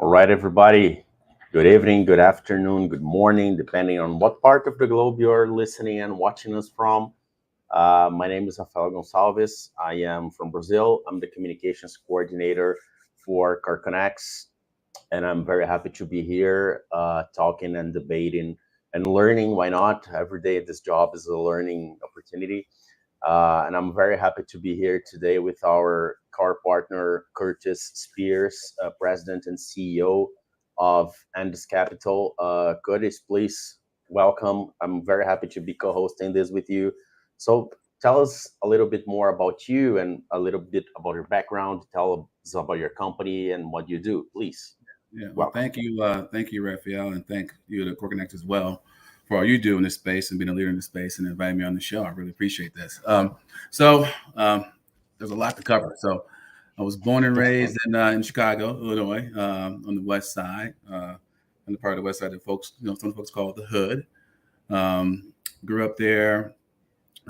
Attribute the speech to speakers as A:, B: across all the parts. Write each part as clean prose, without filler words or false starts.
A: All right, everybody. Good evening, good afternoon, good morning, depending on what part of the globe you're listening and watching us from. My name is Rafael Gonçalves. I am from Brazil. I'm the communications coordinator for KoreTalkX, and I'm very happy to be here talking and debating and learning. Why not? Every day, this job is a learning opportunity. And I'm very happy to be here today with our car partner, Curtis Spears, President and CEO of Andes Capital. Curtis, please welcome. I'm very happy to be co-hosting this with you. So tell us a little bit more about you and a little bit about your background. Tell us about your company and what you do, please.
B: Yeah, well,
A: Welcome.
B: thank you, Raphael, and thank you to CoreConnect as well for all you do in this space and being a leader in this space and inviting me on the show. I really appreciate this. So there's a lot to cover. So I was born and raised in Chicago, Illinois, on the west side, on the part of the west side that folks, some folks call it the hood. Grew up there.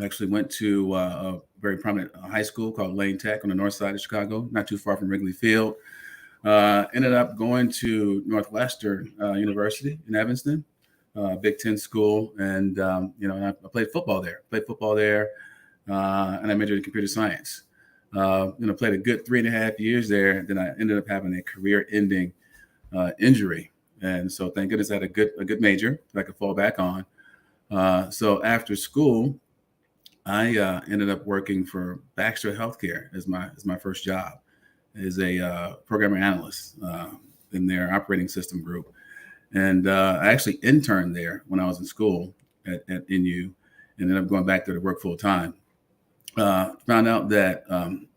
B: Actually went to a very prominent high school called Lane Tech on the north side of Chicago, not too far from Wrigley Field. Ended up going to Northwestern University in Evanston, Big Ten school, and and I played football there. And I majored in computer science. Played a good 3.5 years there. Then I ended up having a career-ending injury, and so thank goodness I had a good major that I could fall back on. So after school, I ended up working for Baxter Healthcare as my first job as a programmer analyst in their operating system group. And I actually interned there when I was in school at NU and ended up going back there to work full time. Found out that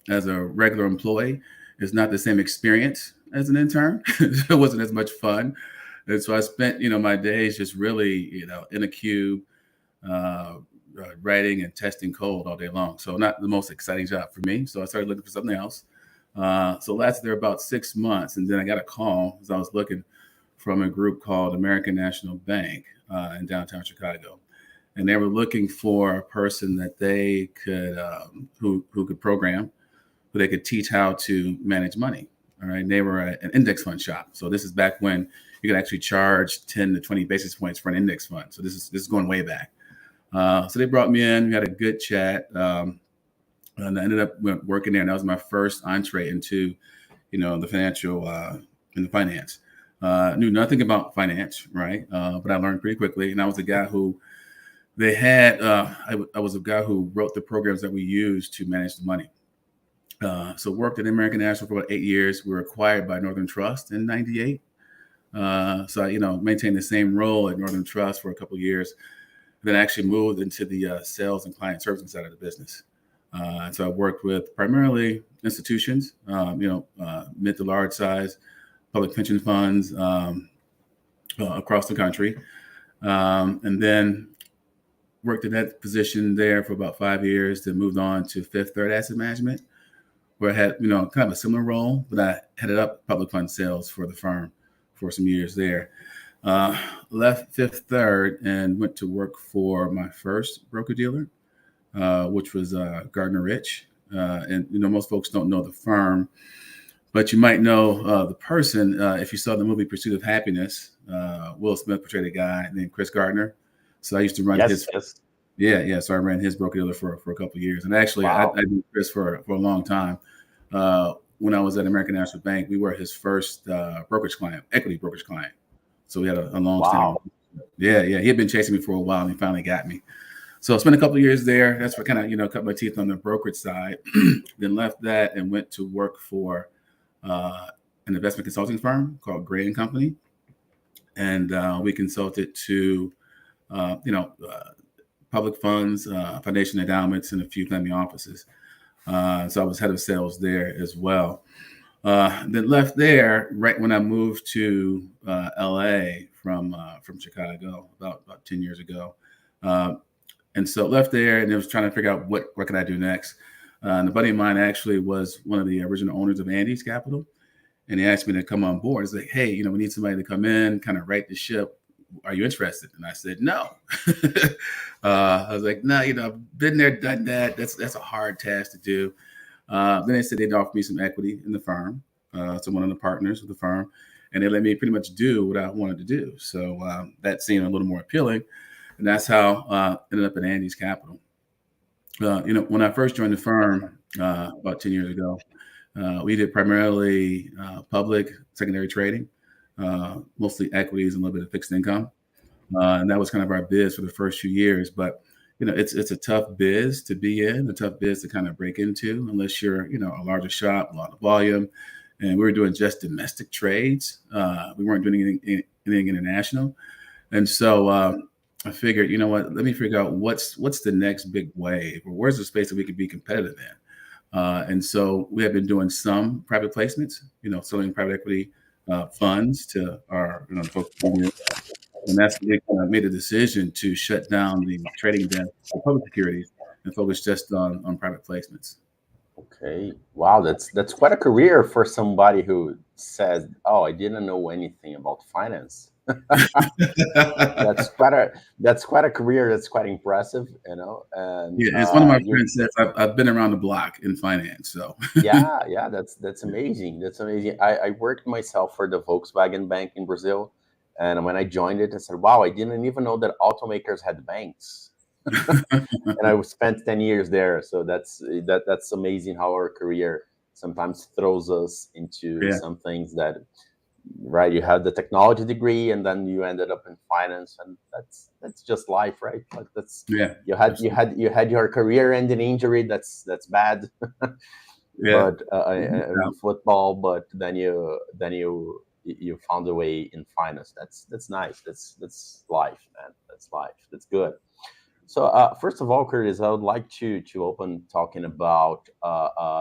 B: as a regular employee, it's not the same experience as an intern. It wasn't as much fun. And so I spent, my days just really, in a cube, uh, writing and testing code all day long. So not the most exciting job for me. So I started looking for something else. So lasted there about 6 months, and then I got a call as I was looking from a group called American National Bank in downtown Chicago, and they were looking for a person that they could who could program, who they could teach how to manage money. All right, and they were an index fund shop. So this is back when you could actually charge 10 to 20 basis points for an index fund. So this is going way back. So they brought me in. We had a good chat. And I ended up working there, and that was my first entree into, the financial in the finance. Knew nothing about finance, right? But I learned pretty quickly, and I was a guy who they had. I was a guy who wrote the programs that we used to manage the money. So worked at American National for about 8 years. We were acquired by Northern Trust in '98. So I, maintained the same role at Northern Trust for a couple of years. Then I actually moved into the sales and client servicing side of the business. So I worked with primarily institutions, mid to large size public pension funds across the country, and then worked in that position there for about 5 years. Then moved on to Fifth Third Asset Management, where I had kind of a similar role, but I headed up public fund sales for the firm for some years there. Uh, Left Fifth Third and went to work for my first broker dealer, which was Gardner Rich. And most folks don't know the firm, but you might know the person if you saw the movie Pursuit of Happiness. Will Smith portrayed a guy named Chris Gardner. So I used to run
A: Yes,
B: his.
A: yes.
B: Yeah. So I ran his broker dealer for a couple of years, and actually I
A: Wow.
B: knew Chris for a long time. When I was at American National Bank, we were his first brokerage client, equity brokerage client. So we had a long-standing.
A: Wow.
B: Yeah. He had been chasing me for a while, and he finally got me. So I spent a couple of years there. That's what kind of cut my teeth on the brokerage side. Then left that and went to work for uh, an investment consulting firm called Gray and Company, and we consulted to uh, you know uh, public funds, foundation endowments, and a few family offices. So I was head of sales there as well. Then left there right when I moved to LA from Chicago about 10 years ago. Uh, and so left there and I was trying to figure out what can I do next. And a buddy of mine actually was one of the original owners of Andes Capital, and he asked me to come on board. It's like, hey, we need somebody to come in, kind of right the ship. Are you interested? And I said no. I was like, no, I've been there, done that. That's a hard task to do. Then they said they'd offer me some equity in the firm, so one of the partners of the firm, and they let me pretty much do what I wanted to do. So that seemed a little more appealing, and that's how ended up at Andy's Capital. When I first joined the firm about 10 years ago, we did primarily public secondary trading, mostly equities and a little bit of fixed income. And that was kind of our biz for the first few years. But it's a tough biz to be in, a tough biz to kind of break into, unless you're a larger shop, a lot of volume. And we were doing just domestic trades. We weren't doing anything international. And so I figured, you know what, let me figure out what's the next big wave, or where's the space that we could be competitive in. And so we have been doing some private placements, selling private equity funds to our folks. And that's when we kind of made a decision to shut down the trading desk for public securities and focus just on private placements.
A: Okay. Wow, that's quite a career for somebody who says, "Oh, I didn't know anything about finance." That's quite a career. That's quite impressive, And
B: Yeah, as one of my friends says, I've been around the block in finance. So
A: yeah, that's amazing. That's amazing. I worked myself for the Volkswagen Bank in Brazil, and when I joined it, I said, "Wow, I didn't even know that automakers had banks." And I spent 10 years there. So that's amazing how our career sometimes throws us into
B: yeah,
A: some things that, right, you had the technology degree and then you ended up in finance, and that's just life, right? Like that's
B: yeah,
A: you had your career ending injury. That's bad.
B: yeah,
A: But in football, but then you found a way in finance. That's nice. That's life, man. That's life. That's good. So first of all, Curtis, I would like to open talking about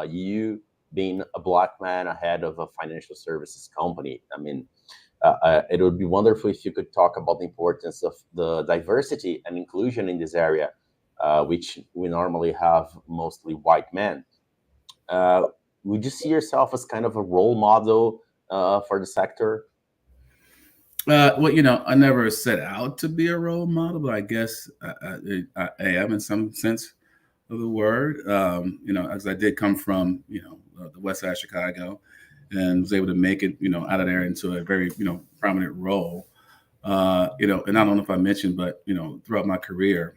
A: you being a black man ahead of a financial services company. I mean, it would be wonderful if you could talk about the importance of the diversity and inclusion in this area, which we normally have mostly white men. Uh, would you see yourself as kind of a role model for the sector?
B: Well, I never set out to be a role model, but I guess I am in some sense of the word. As I did come from, the West Side of Chicago, and was able to make it, out of there into a very, prominent role. And I don't know if I mentioned, but throughout my career,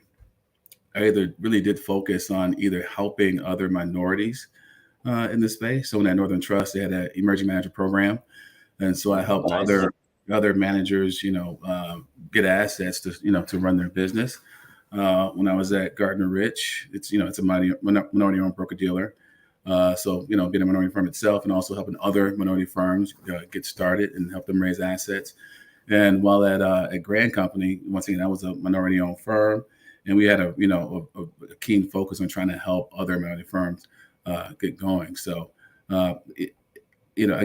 B: I either really did focus on either helping other minorities in the space. So in that Northern Trust, they had an emerging manager program, and so I helped
A: Nice.
B: other managers, get assets to run their business. When I was at Gardner Rich, it's a minority-owned broker dealer. So being a minority firm itself, and also helping other minority firms get started and help them raise assets. And while at Grand Company, once again, that was a minority-owned firm, and we had a keen focus on trying to help other minority firms get going. So, I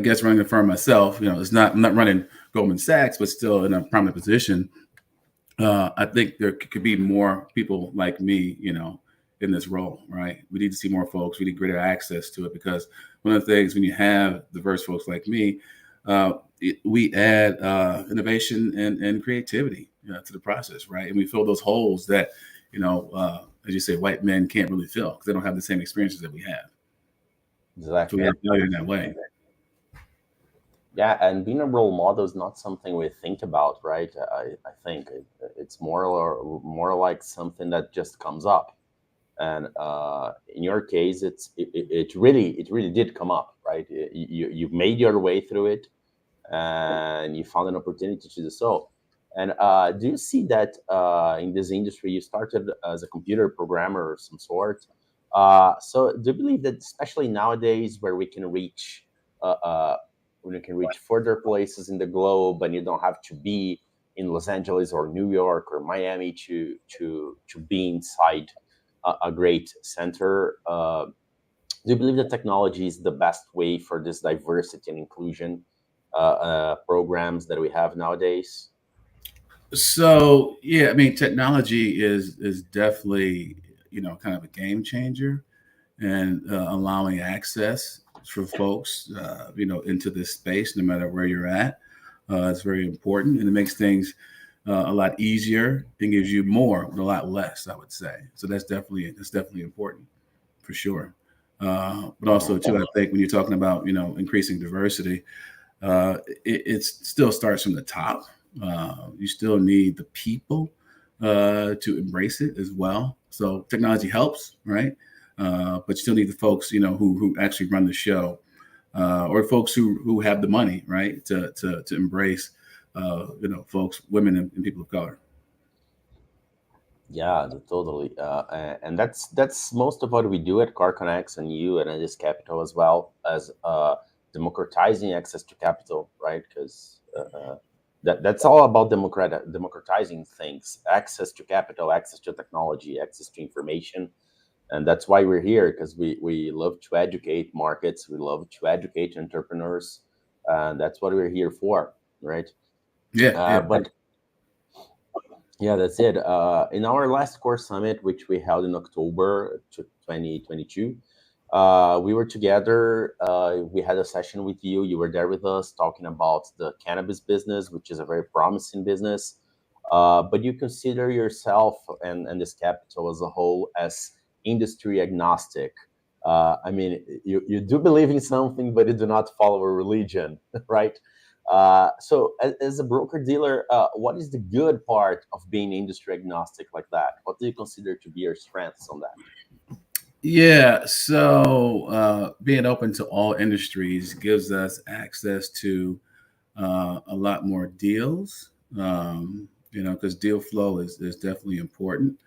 B: guess running the firm myself, I'm not running Goldman Sachs, but still in a prominent position. I think there could be more people like me, in this role, right? We need to see more folks. We need greater access to it, because one of the things when you have diverse folks like me, we add innovation and creativity to the process, right? And we fill those holes that, as you say, white men can't really fill because they don't have the same experiences that we have. So we
A: Exactly.
B: have value in that way.
A: Yeah, and being a role model is not something we think about, right? I think it's more like something that just comes up. And in your case, it really did come up, right? You made your way through it, and you found an opportunity to do so. And do you see that in this industry, you started as a computer programmer of some sort? So do you believe that, especially nowadays, where we can reach uh, uh, further places in the globe, and you don't have to be in Los Angeles or New York or Miami to be inside a great center? Do you believe that technology is the best way for this diversity and inclusion programs that we have nowadays?
B: So yeah, I mean, technology is definitely kind of a game changer, and allowing access for folks into this space, no matter where you're at, is very important, and it makes things a lot easier and gives you more with a lot less, I would say. So that's definitely important for sure. But also too, I think when you're talking about increasing diversity, it still starts from the top. You still need the people to embrace it as well. So technology helps, right? But you still need the folks, who actually run the show, or folks who have the money, right, to embrace, folks, women, and people of color.
A: Yeah, totally. And that's most of what we do at CoreConnex and you and this capital as well as democratizing access to capital, right? Because that's all about democratizing things, access to capital, access to technology, access to information, and that's why we're here because we love to educate markets, we love to educate entrepreneurs, and that's what we're here for, right?
B: Yeah, yeah,
A: But yeah, that's it. In our last core summit, which we held in October 2022, we were together. We had a session with you. You were there with us talking about the cannabis business, which is a very promising business. But you consider yourself and this capital as a whole as industry agnostic. I mean, you do believe in something, but you do not follow a religion, right? So as a broker dealer, what is the good part of being industry agnostic like that? What do you consider to be your strengths on that?
B: yeah. So being open to all industries gives us access to a lot more deals. Because deal flow is definitely important.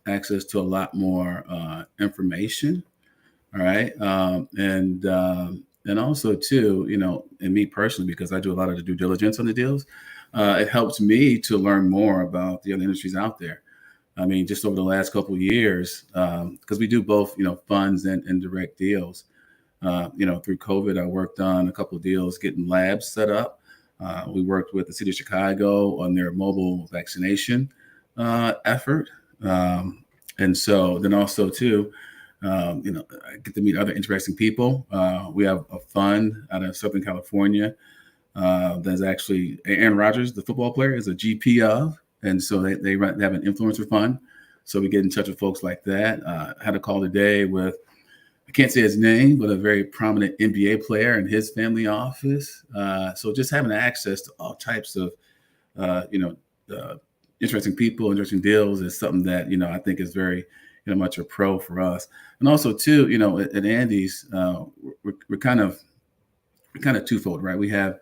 B: Access to a lot more information. All right, and also too, and me personally, because I do a lot of the due diligence on the deals, it helps me to learn more about the other industries out there. I mean, just over the last couple of years, because we do both, funds and direct deals. Through COVID, I worked on a couple of deals getting labs set up. We worked with the city of Chicago on their mobile vaccination effort. And so then also too, I get to meet other interesting people. We have a fund out of Southern California that's actually Aaron Rodgers, the football player, is a GP of, and so they have an influencer fund. So we get in touch with folks like that. Had a call today with, I can't say his name, but a very prominent NBA player in his family office. So just having access to all types of, interesting people, interesting deals is something that, I think is very, much a pro for us. And also too, at Andy's, we're kind of twofold, right? We have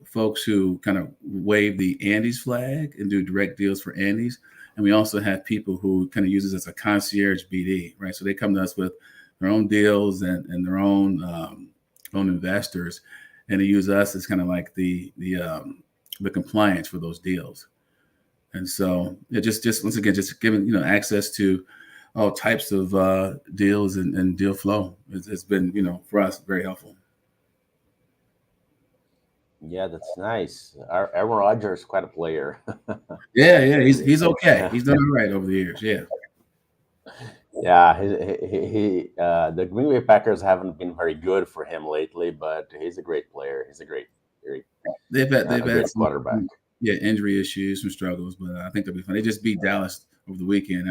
B: folks who kind of wave the Andy's flag and do direct deals for Andy's. And we also have people who kind of use it as a concierge BD, right? So they come to us with their own deals and their own investors, and they use us as kind of like the compliance for those deals. And so just once again, just giving access to all types of deals and deal flow has been for us very helpful.
A: Yeah, that's nice. Aaron Rodgers is quite a player.
B: Yeah, he's okay.
A: Yeah,
B: He's done all right over the years. Yeah,
A: yeah. The Green Bay Packers haven't been very good for him lately, but he's a great player. He's a great,
B: they've
A: a
B: had
A: great
B: some
A: quarterback.
B: injury issues, some struggles, but I think they'll be fine. They just beat Dallas over the weekend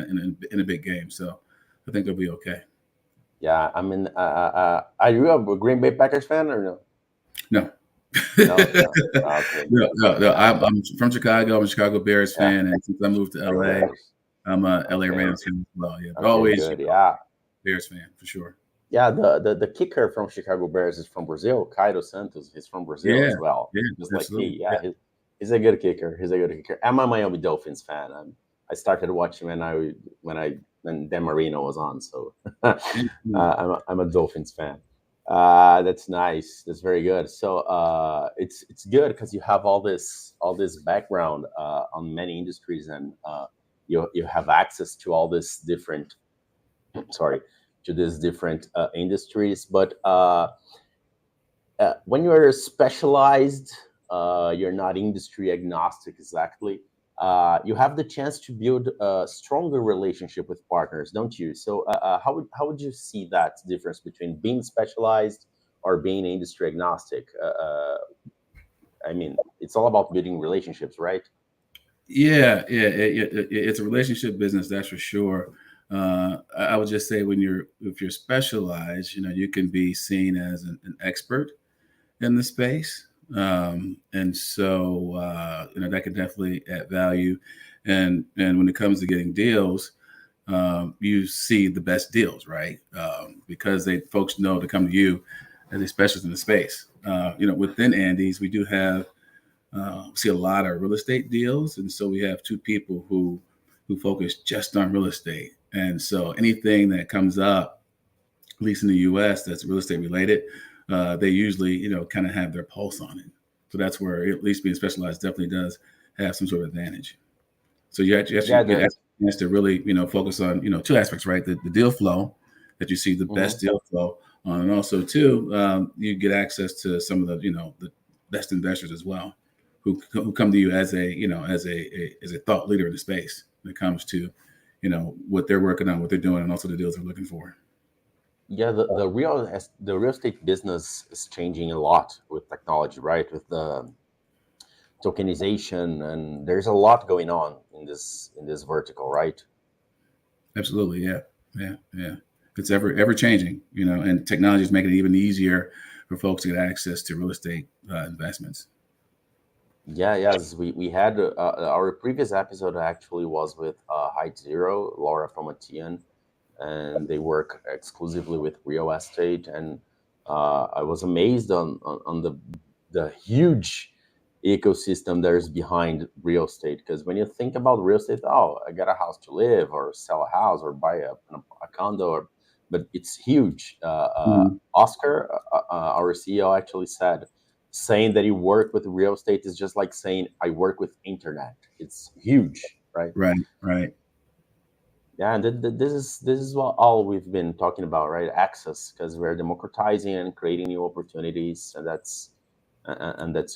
B: in a big game, so I think they'll be okay.
A: Yeah, I mean, are you a Green Bay Packers fan or no?
B: No.
A: No, no. Okay, good.
B: No. I'm from Chicago. I'm a Chicago Bears
A: Yeah,
B: fan, and since I moved to
A: Chicago
B: LA,
A: Bears.
B: I'm a LA
A: Okay,
B: Rams fan as well. Yeah, but
A: okay,
B: always,
A: good. Yeah,
B: Bears fan for sure.
A: yeah. The kicker from Chicago Bears is from Brazil. Cairo Santos. He's from Brazil
B: Yeah,
A: as well,
B: yeah,
A: just like
B: absolutely.
A: me. Yeah, he's a good kicker. He's a good kicker. I'm a Miami Dolphins fan. I started watching when Dan Marino was on. So
B: Yeah.
A: I'm a Dolphins fan. That's nice. That's very good. So it's good because you have all this background on many industries, and you have access to all this different sorry to these different industries. But when you're specialized, you're not industry agnostic exactly. You have the chance to build a stronger relationship with partners, don't you? So, how would you see that difference between being specialized or being industry agnostic? I mean, it's all about building relationships, right?
B: Yeah. It's a relationship business, that's for sure. I would just say if you're specialized, you can be seen as an expert, in the space. And so that can definitely add value. And when it comes to getting deals, you see the best deals, right? Because folks know to come to you as a specialist in the space. Within Andes, we do have see a lot of real estate deals, and so we have two people who focus just on real estate. And so anything that comes up, at least in the U.S., that's real estate related, they usually kind of have their pulse on it. So that's where at least being specialized definitely does have some sort of advantage. So you actually
A: Yeah,
B: get a
A: the
B: chance to really focus on two aspects, right? The deal flow that you see the best
A: mhm.
B: deal flow on, and also too you get access to some of the best investors as well, who come to you as a thought leader in the space when it comes to what they're working on, what they're doing, and also the deals they're looking for.
A: Yeah, the real estate business is changing a lot with technology, right? With the tokenization, and there's a lot going on in this vertical, right?
B: Absolutely, yeah, yeah, yeah. It's ever changing, and technology is making it even easier for folks to get access to real estate investments.
A: Yeah, yes, we had our previous episode actually was with Height Zero, Laura Tomatian, and they work exclusively with real estate. And I was amazed on the huge ecosystem there's behind real estate. Because when you think about real estate, oh, I got a house to live, or sell a house, or buy a condo, but it's huge.
B: Mhm.
A: Oscar, our CEO, actually said, saying that you work with real estate is just like saying I work with internet. It's huge, right?
B: Right, right.
A: Yeah, and this is what all we've been talking about, right? Access, because we're democratizing and creating new opportunities, and that's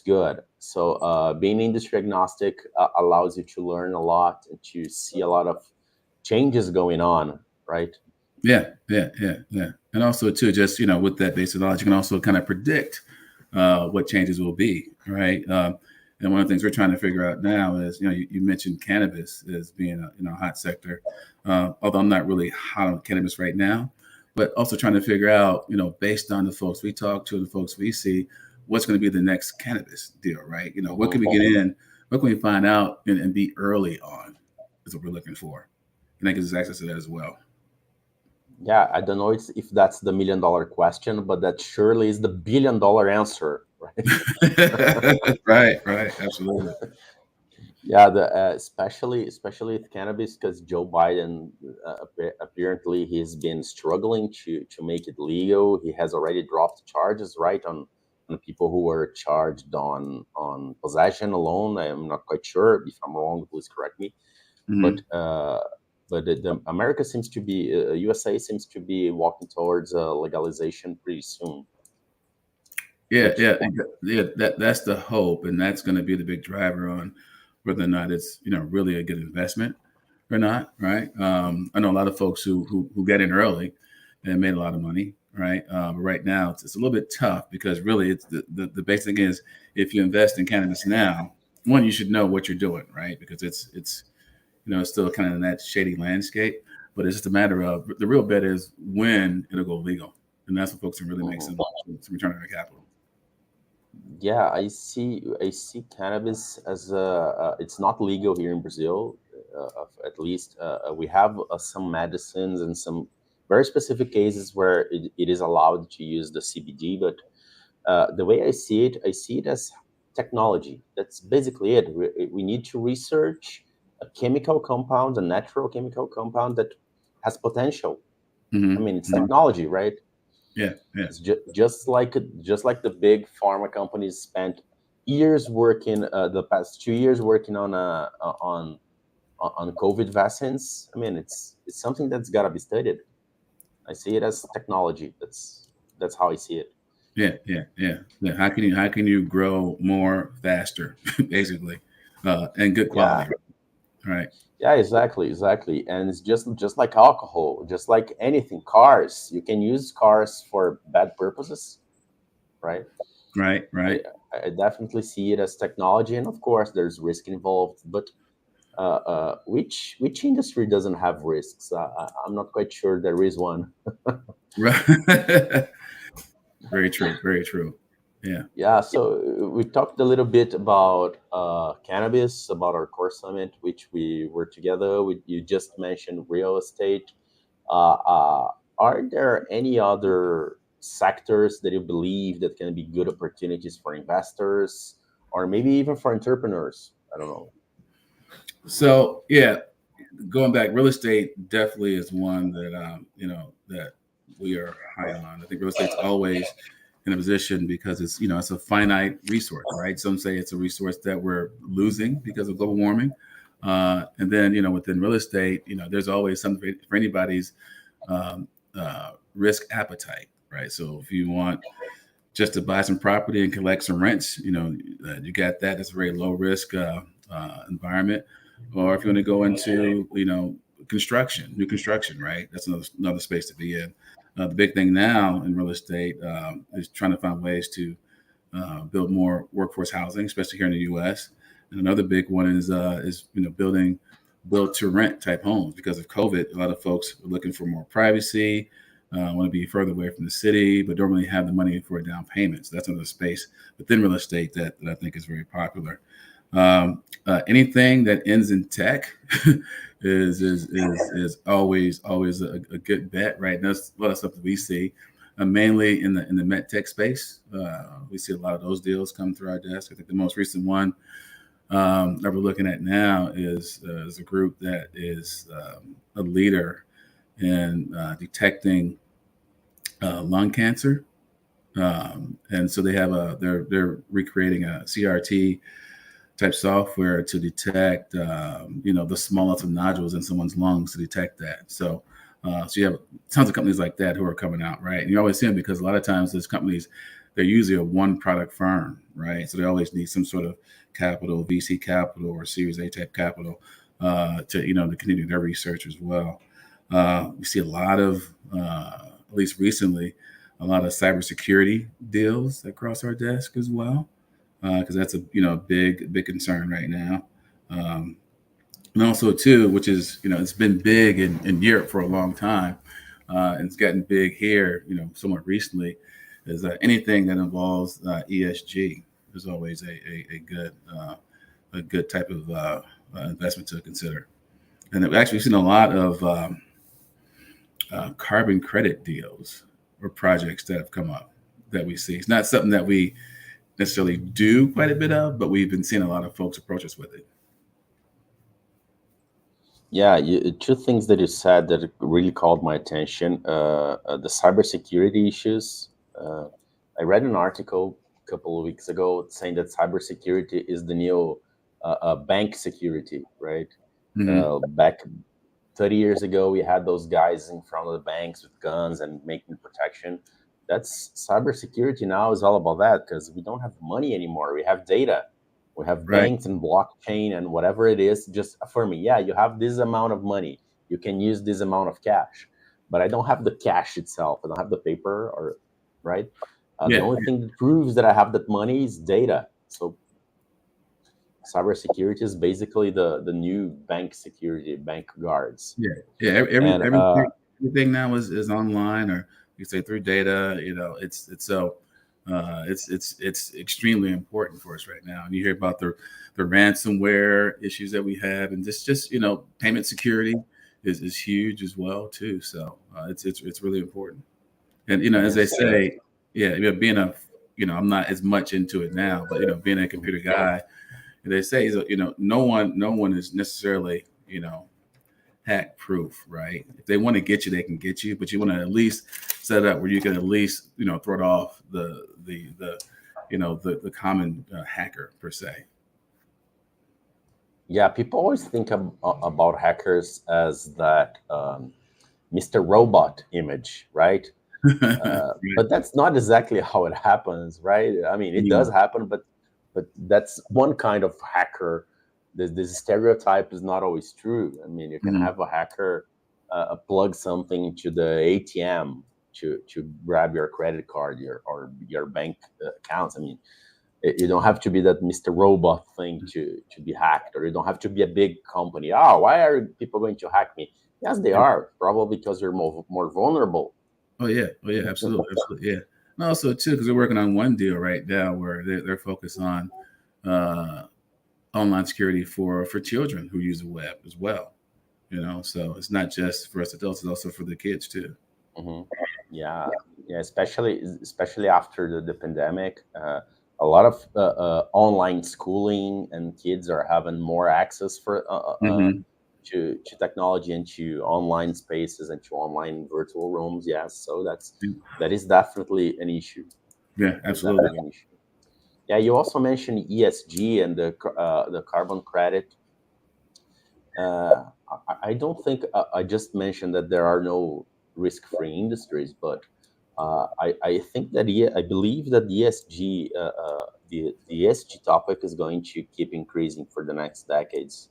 A: good. So being industry agnostic allows you to learn a lot and to see a lot of changes going on, right?
B: Yeah, yeah, yeah, yeah. And also too, just with that basic knowledge, you can also kind of predict what changes will be, right? And one of the things we're trying to figure out now is, you mentioned cannabis as being a hot sector, although I'm not really hot on cannabis right now, but also trying to figure out, based on the folks we talk to, the folks we see, what's going to be the next cannabis deal, right? What can
A: Hmm.
B: we get in? What can we find out and be early on? Is what we're looking for, and that gives us access to that as well.
A: Yeah, I don't know if that's the $1 million question, but that surely is the $1 billion answer, right?
B: Right, right, absolutely.
A: Yeah, especially with cannabis, because Joe Biden apparently he's been struggling to make it legal. He has already dropped charges, right, on people who were charged on possession alone. I am not quite sure. If I'm wrong, please correct me. But
B: Hmm.
A: the America seems to be USA seems to be walking towards legalization pretty soon.
B: Yeah,
A: Which
B: yeah, yeah. That's the hope, and that's going to be the big driver on whether or not it's really a good investment or not, right? I know a lot of folks who get in early and made a lot of money, right? But right now it's a little bit tough because really it's the basic thing is if you invest in cannabis now, one you should know what you're doing, right? Because it's still kind of in that shady landscape, but it's just a matter of the real bet is when it'll go legal, and that's when folks can really make
A: mhm.
B: some return on their capital.
A: Yeah, I see cannabis as it's not legal here in Brazil. At least we have some medicines and some very specific cases where it is allowed to use the CBD. But the way I see it as technology. That's basically it. We need to research a chemical compound, a natural chemical compound that has potential. I
B: Hmm.
A: mean, it's
B: Hmm.
A: technology, right?
B: Yeah, yeah.
A: It's just like the big pharma companies spent years working, the past 2 years working on COVID vaccines. I mean, it's something that's got to be studied. I see it as technology. That's how I see it.
B: Yeah, yeah, yeah, yeah. How can you grow more faster, basically, and good
A: Yeah,
B: quality, right?
A: yeah, exactly. And it's just like alcohol, just like anything. Cars, you can use cars for bad purposes, right?
B: Right,
A: I
B: right.
A: I definitely see it as technology, and of course, there's risk involved, but which industry doesn't have risks? I'm not quite sure there is one.
B: Right. Very true. Very true. Yeah.
A: Yeah, so we talked a little bit about cannabis, about our core summit, which we were together. You just mentioned real estate. Uh, uh, are there any other sectors that you believe that can be good opportunities for investors or maybe even for entrepreneurs? I don't know.
B: So yeah, going back, real estate definitely is one that that we are high on. I think real estate's always in a position because it's a finite resource, right? Some say it's a resource that we're losing because of global warming, and then within real estate, there's always something for anybody's risk appetite, right? So if you want just to buy some property and collect some rents, you got that. It's a very low risk environment. Or if you want to go into, new construction, right? That's another space to be in. The big thing now in real estate is trying to find ways to build more workforce housing, especially here in the U.S. And another big one is building build to rent type homes because of COVID. A lot of folks are looking for more privacy, want to be further away from the city, but don't really have the money for a down payment. So that's another space within real estate that I think is very popular. Anything that ends in tech is always a good bet, right? And that's a lot of stuff that we see, mainly in the med tech space. We see a lot of those deals come through our desk. I think the most recent one that we're looking at now is a group that is a leader in detecting lung cancer. And so they're recreating a CRT type software to detect the smallest of nodules in someone's lungs to detect that. So you have tons of companies like that who are coming out, right? And you always see them because a lot of times those companies, they're usually a one product firm, right? So they always need some sort of capital, VC capital or Series A type capital to continue their research as well. We see a lot of, at least recently, a lot of cybersecurity deals that cross our desk as well, because that's a big concern right now. Um, and also too, which is it's been big in Europe for a long time, and it's gotten big here, somewhat recently, is anything that involves ESG is always a good type of investment to consider. And we've actually seen a lot of carbon credit deals or projects that have come up that we see. It's not something that we necessarily do quite a bit of, but we've been seeing a lot of folks approach us with it.
A: Yeah, two things that you said that really called my attention. The cybersecurity issues. Uh, I read an article a couple of weeks ago saying that cybersecurity is the new bank security, right?
B: Hmm.
A: Back 30 years ago, we had those guys in front of the banks with guns and making protection. That's cybersecurity now is all about that because we don't have money anymore. We have data. We have
B: Right.
A: banks and blockchain and whatever it is, just affirming, yeah, you have this amount of money. You can use this amount of cash. But I don't have the cash itself. I don't have the paper or right. The
B: Yeah.
A: only thing that proves that I have that money is data. So cybersecurity is basically the new bank security, bank guards.
B: Yeah. Yeah.
A: And
B: Everything now is online, or you say through data. It's so it's extremely important for us right now. And you hear about the ransomware issues that we have, and just payment security is huge as well too. So it's really important. And as they
A: yes,
B: say, yeah, being I'm not as much into it now, but being a computer guy, they say no one is necessarily hack proof, right? If they want to get you, they can get you, but you want to at least set it up where you can at least throw it off the common hacker per se.
A: yeah, people always think about hackers as that Mr. Robot image, right?
B: Right.
A: But that's not exactly how it happens, right? I mean, it does
B: No.
A: happen, but that's one kind of hacker. This stereotype is not always true. I mean, you can
B: Mhm.
A: have a hacker plug something to the ATM to grab your credit card, your bank accounts. I mean, you don't have to be that Mr. Robot thing to be hacked, or you don't have to be a big company. Oh, why are people going to hack me? Yes, they
B: Yeah.
A: are probably because you're more vulnerable.
B: Oh yeah, absolutely, absolutely, yeah. And also too, because they're working on one deal right now where they're focused on uh, online security for children who use the web as well. So it's not just for us adults; it's also for the kids too.
A: Hmm. Yeah, yeah, especially after the pandemic, a lot of online schooling, and kids are having more access
B: Hmm.
A: to technology and to online spaces and to online virtual rooms. Yes, so that is definitely an issue.
B: Yeah,
A: That is
B: absolutely.
A: definitely an issue. Yeah, you also mentioned ESG and the carbon credit. I don't think I just mentioned that there are no risk-free industries, but I think that I believe that the ESG topic is going to keep increasing for the next decades,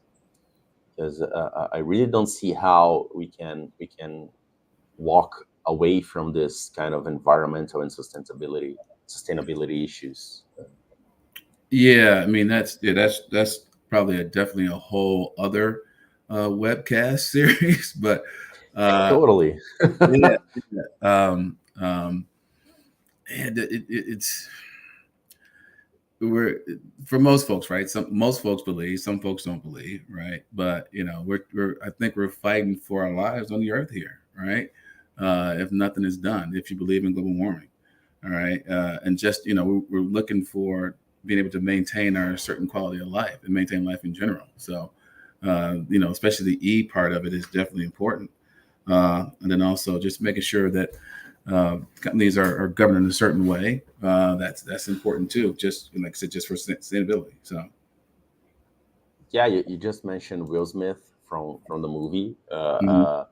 A: because I really don't see how we can walk away from this kind of environmental and sustainability issues.
B: Yeah, I mean that's probably definitely a whole other webcast series, but uh,
A: Totally.
B: yeah, yeah. And it's we're for most folks, right? Most folks believe, some folks don't believe, right? But we're I think we're fighting for our lives on the earth here, right? If nothing is done, if you believe in global warming, all right, and just we're looking for being able to maintain our certain quality of life and maintain life in general. So, especially the E part of it is definitely important, and then also just making sure that companies are governed in a certain way. That's important too. Just like I said, just for sustainability. So,
A: Yeah, you just mentioned Will Smith from the movie,
B: mhm.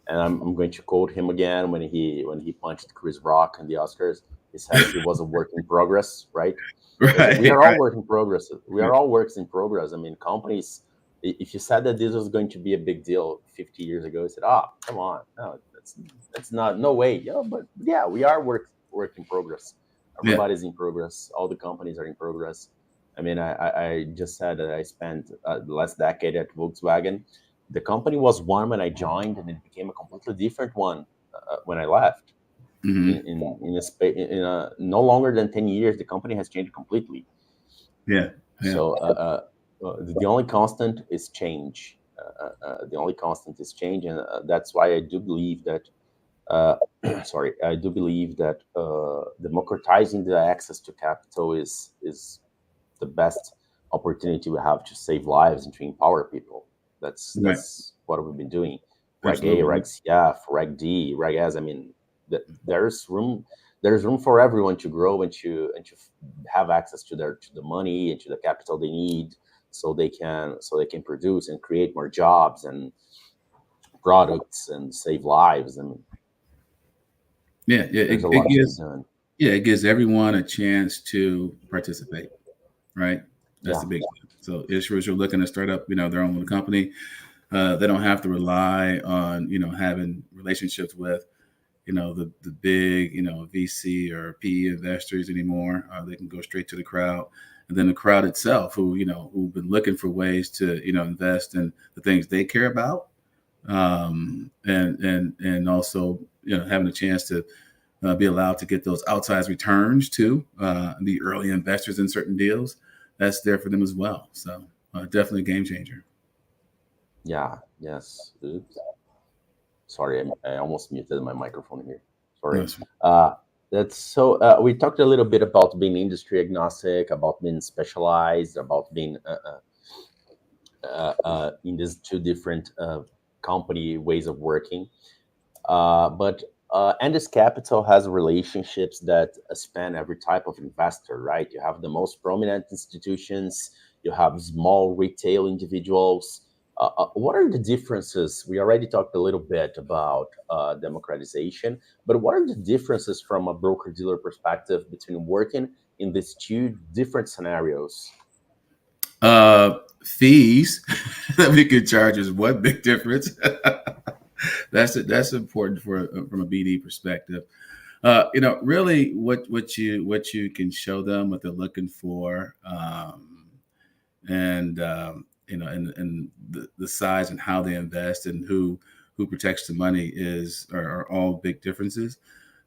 A: and I'm going to quote him again when he punched Chris Rock in the Oscars. He said he was a work in progress, right? Because we
B: Right,
A: are all
B: right,
A: work in progress. We are all works in progress. I mean, companies. If you said that this was going to be a big deal 50 years ago, you said, "Ah, come on, no, that's not no way." Yeah, but yeah, we are work in progress.
B: yeah,
A: Everybody's in progress. All the companies are in progress. I mean, I just said that I spent the last decade at Volkswagen. The company was one when I joined, and it became a completely different one when I left.
B: hmm,
A: In no longer than 10 years, the company has changed completely.
B: yeah, yeah,
A: So the only constant is change. The only constant is change, and that's why I do believe that. Uh, sorry, I do believe that democratizing the access to capital is the best opportunity we have to save lives and to empower people.
B: right,
A: That's what we've been doing. Reg A,
B: absolutely,
A: Reg CF, Reg D, Reg S. I mean, there's room. There's room for everyone to grow and to have access to the money and to the capital they need, so they can produce and create more jobs and products and save lives. I mean,
B: yeah, yeah.
A: there's
B: It,
A: a
B: it
A: lot to be
B: gives
A: done.
B: yeah, it gives everyone a chance to participate. Right, that's
A: Yeah.
B: the big thing. So, issuers are looking to start up, their own little company. They don't have to rely on having relationships with the big VC or PE investors anymore. They can go straight to the crowd, and then the crowd itself, who've been looking for ways to invest in the things they care about, and also having a chance to be allowed to get those outsized returns too. The early investors in certain deals, that's there for them as well. So definitely a game changer.
A: Yeah. Yes. Oops. Sorry, I almost muted my microphone here. Sorry.
B: Yes.
A: Uh, that's so. We talked a little bit about being industry agnostic, about being specialized, about being in these two different company ways of working. But Andis Capital has relationships that span every type of investor, right? You have the most prominent institutions, you have small retail individuals. What are the differences? We already talked a little bit about democratization, but what are the differences from a broker dealer perspective between working in these two different scenarios?
B: Uh, Fees that we could charge is one big difference. That's important from a BD perspective. Really, what you can show them, what they're looking for, and and the size and how they invest and who protects the money are all big differences.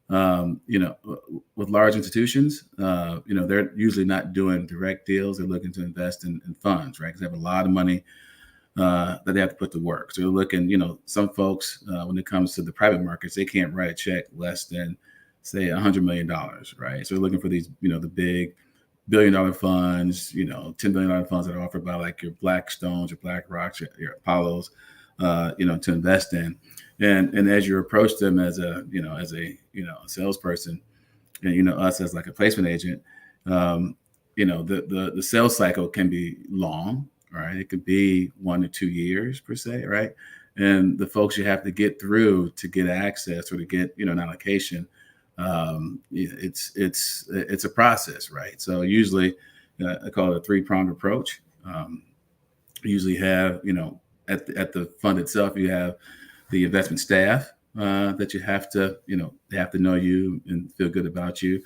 B: With large institutions, they're usually not doing direct deals. They're looking to invest in funds, right? Because they have a lot of money that they have to put to work. So they're looking, some folks, when it comes to the private markets, they can't write a check less than, say, $100 million, right? So they're looking for these, the big $1 billion funds, $10 billion funds that are offered by like your Blackstones, your BlackRocks, your Apollos, to invest in. And as you approach them as a salesperson, and us as like a placement agent, the sales cycle can be long, right? It could be 1 to 2 years per se, right? And the folks you have to get through to get access or to get an allocation, it's a process, right? So usually, I call it a three-pronged approach. You usually have at the fund itself, you have the investment staff that you have to they have to know you and feel good about you.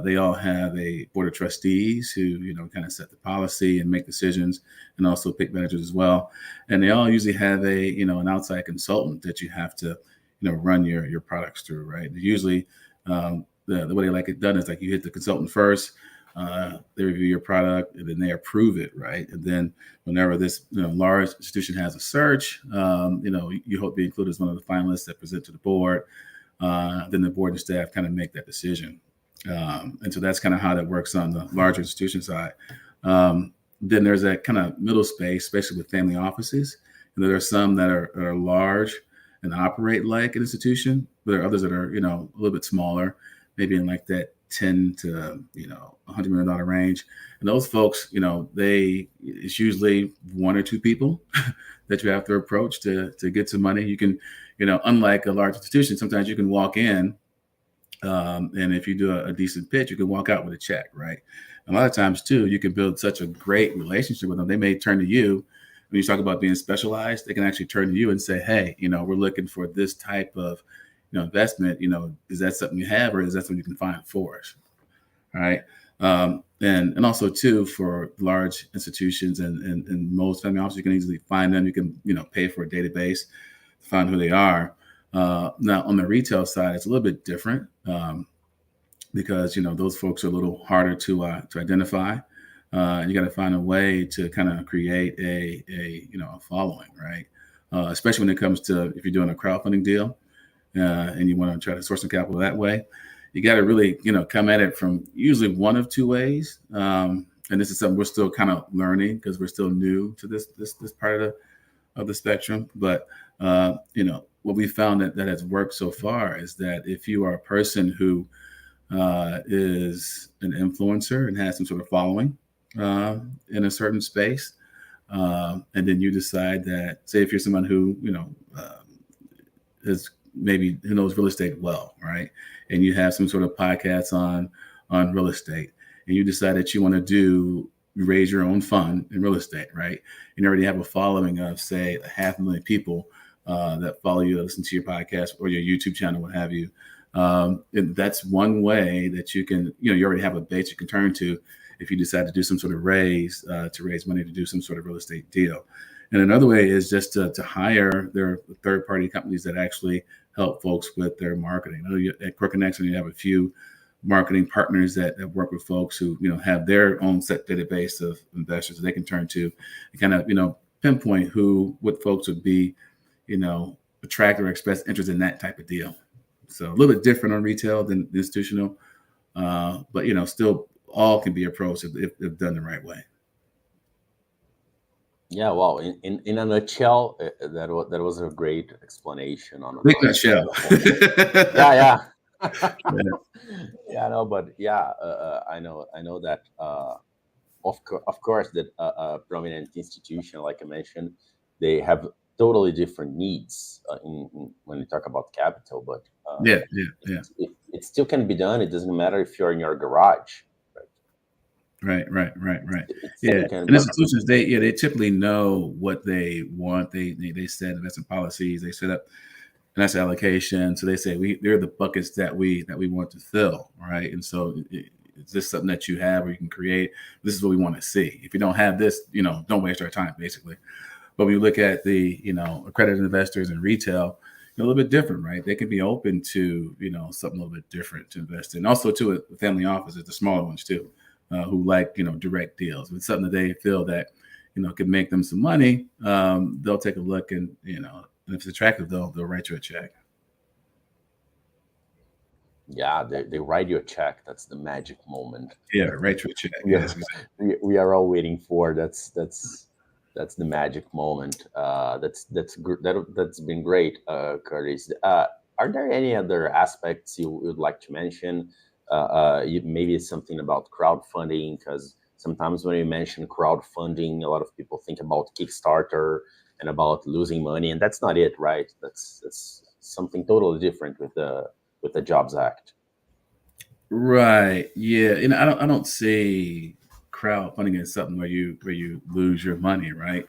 B: They all have a board of trustees who kind of set the policy and make decisions, and also pick managers as well. And they all usually have an outside consultant that you have to run your products through, right? Usually, the way they like it done is like you hit the consultant first. They review your product and then they approve it, right? And then whenever this large institution has a search, you hope to be included as one of the finalists that present to the board. Then the board and staff kind of make that decision. And so that's kind of how that works on the larger institution side. Then there's that kind of middle space, especially with family offices. There are some that are large and operate like an institution, but there are others that are, a little bit smaller, maybe in like that 10 to, $100 million range. And those folks, it's usually 1 or 2 people that you have to approach to get some money. You can, unlike a large institution, sometimes you can walk in, and if you do a decent pitch, you can walk out with a check, right? And a lot of times too, you can build such a great relationship with them. They may turn to you when you talk about being specialized. They can actually turn to you and say, "Hey, we're looking for this type of, investment. Is that something you have, or is that something you can find for us?" All right. And also too, for large institutions and most family offices, you can easily find them. You can pay for a database to find who they are. Now on the retail side, it's a little bit different. Because those folks are a little harder to identify. You got to find a way to kind of create a following, right? Especially when it comes to if you're doing a crowdfunding deal and you want to try to source some capital that way, you got to really come at it from usually one of 2 ways. And this is something we're still kind of learning because we're still new to this part of the spectrum. But what we found that has worked so far is that if you are a person who is an influencer and has some sort of following in a certain space. And then you decide that, say, if you're someone who, is maybe who knows real estate well, right? And you have some sort of podcast on real estate, and you decide that you want to raise your own fund in real estate, right? You already have a following of, say, 500,000 people that follow you, that listen to your podcast or your YouTube channel, what have you. That's one way that you can, you already have a base you can turn to if you decide to do some sort of raise to raise money to do some sort of real estate deal. And another way is just to hire their third-party companies that actually help folks with their marketing. At KoreConnection, you have a few marketing partners that work with folks who have their own set database of investors that they can turn to and kind of pinpoint what folks would be attracted or express interest in that type of deal. So a little bit different on retail than institutional, but still all can be approached if done the right way.
A: Yeah, well, in a nutshell, that was a great explanation on
B: Big nutshell.
A: Yeah. Yeah, no, but yeah, I know that of course that a prominent institution, like I mentioned, they have totally different needs when you talk about capital, but it still can be done. It doesn't matter if you're in your garage.
B: Right. Yeah, and institutions they typically know what they want. They set investment policies. They set up an asset allocation. So they say they're the buckets that we want to fill, right? And so is this something that you have or you can create? This is what we want to see. If you don't have this, don't waste our time, basically. But when you look at the accredited investors in retail, a little bit different, right? They can be open to, something a little bit different to invest in. Also, to a family offices, the smaller ones too, who like, direct deals. If it's something that they feel that, could make them some money, they'll take a look and if it's attractive, they'll write you a check.
A: Yeah, they write you a check. That's the magic moment.
B: Yeah, write you a check.
A: we
B: Yes,
A: are
B: exactly.
A: we are all waiting for. That's the magic moment. That's been great, Curtis. Are there any other aspects you would like to mention? Maybe it's something about crowdfunding, because sometimes when you mention crowdfunding, a lot of people think about Kickstarter and about losing money, and that's not it, right? That's something totally different with the Jobs Act.
B: Right. Yeah. I don't see crowdfunding as something where you lose your money, right?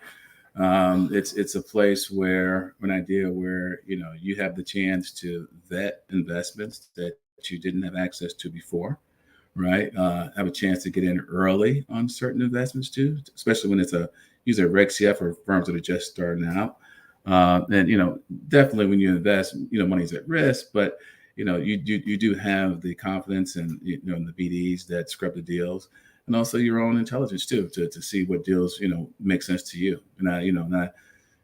B: It's a place where an idea where you have the chance to vet investments that you didn't have access to before, right? Have a chance to get in early on certain investments too, especially when it's a user Reg CF or firms that are just starting out. And definitely when you invest, money's at risk, but you do have the confidence and the BDs that scrub the deals, and also your own intelligence too to see what deals make sense to you. And I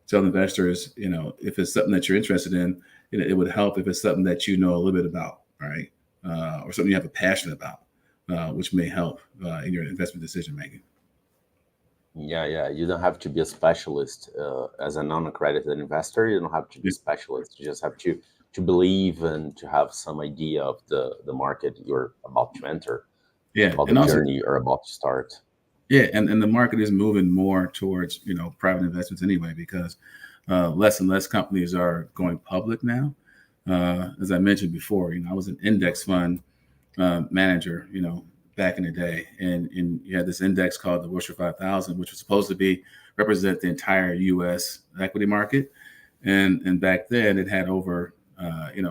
B: tell investors, if it's something that you're interested in, it would help if it's something that you know a little bit about, right? Or something you have a passion about, which may help in your investment decision making.
A: Yeah, yeah. You don't have to be a specialist as a non-accredited investor. You don't have to be a specialist. You just have to believe and to have some idea of the market you're about to enter,
B: Yeah,
A: about the
B: and also
A: journey you're about to start.
B: yeah, and the market is moving more towards private investments anyway because less and less companies are going public now. As I mentioned before, I was an index fund manager, back in the day, and you had this index called the Wilshire 5000, which was supposed to be represent the entire U.S. equity market, and back then it had over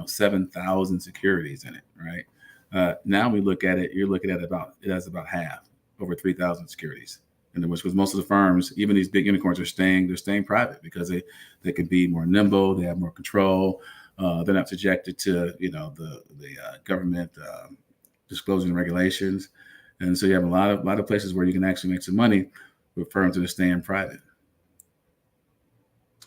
B: 7,000 securities in it, right? Now we look at it, you're looking at it has about half, over 3,000 securities, and which was most of the firms, even these big unicorns, they're staying private because they can be more nimble, they have more control, they're not subjected to the government disclosing regulations, and so you have a lot of places where you can actually make some money with firms that are staying private.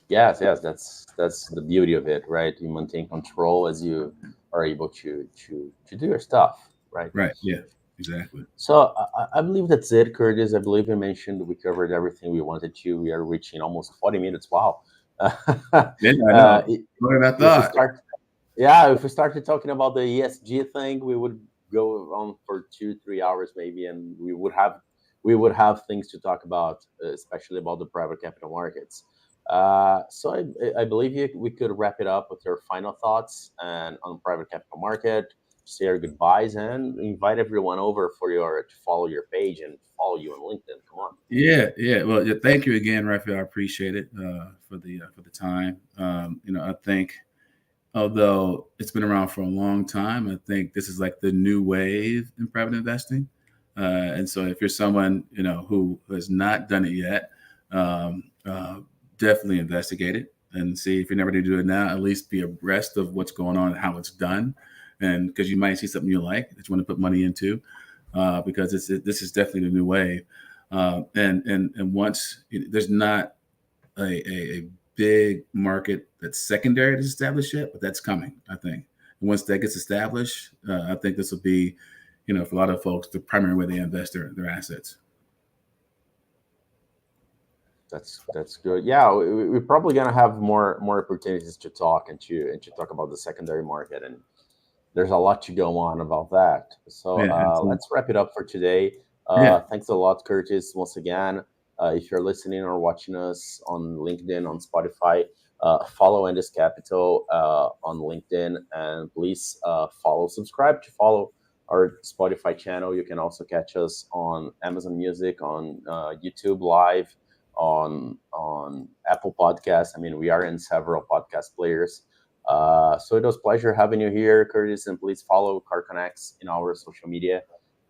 A: Yes, yes. That's the beauty of it, right? You maintain control as you are able to do your stuff, right?
B: Right. Yeah. Exactly.
A: So I believe that's it, Curtis. I believe you mentioned we covered everything we wanted to. We are reaching almost 40 minutes. Wow.
B: Yeah, I know.
A: If
B: More than I
A: we
B: thought.
A: start, yeah, if we started talking about the ESG thing, we would go on for 2, 3 hours maybe, and we would have things to talk about, especially about the private capital markets. So I believe we could wrap it up with your final thoughts and on private capital market, say our goodbyes, and invite everyone over for your to follow your page and follow you on LinkedIn. Come on.
B: Yeah, yeah. Well, yeah, thank you again, Raphael. I appreciate it for the time. I think although it's been around for a long time, I think this is like the new wave in private investing. And so, if you're someone who has not done it yet, definitely investigate it and see if you're never to do it now. At least be abreast of what's going on and how it's done, and because you might see something you like that you want to put money into, because this is definitely the new wave. And once there's not a big market that's secondary to establish yet, but that's coming, I think. And once that gets established, I think this will be, for a lot of folks, the primary way they invest their assets.
A: That's good. Yeah, we're probably gonna have more opportunities to talk and to talk about the secondary market, and there's a lot to go on about that. So
B: Yeah, absolutely.
A: let's wrap it up for today.
B: Yeah,
A: Thanks a lot, Curtis, once again. If you're listening or watching us on LinkedIn, on Spotify, follow Indus Capital on LinkedIn, and please subscribe to follow our Spotify channel. You can also catch us on Amazon Music, on YouTube Live, on Apple Podcasts. I mean, we are in several podcast players. So it was a pleasure having you here, Curtis, and please follow KoreTalkX in our social media.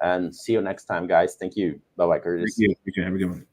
A: And see you next time, guys. Thank you. Bye bye,
B: thank
A: Curtis.
B: you. You can have a good one.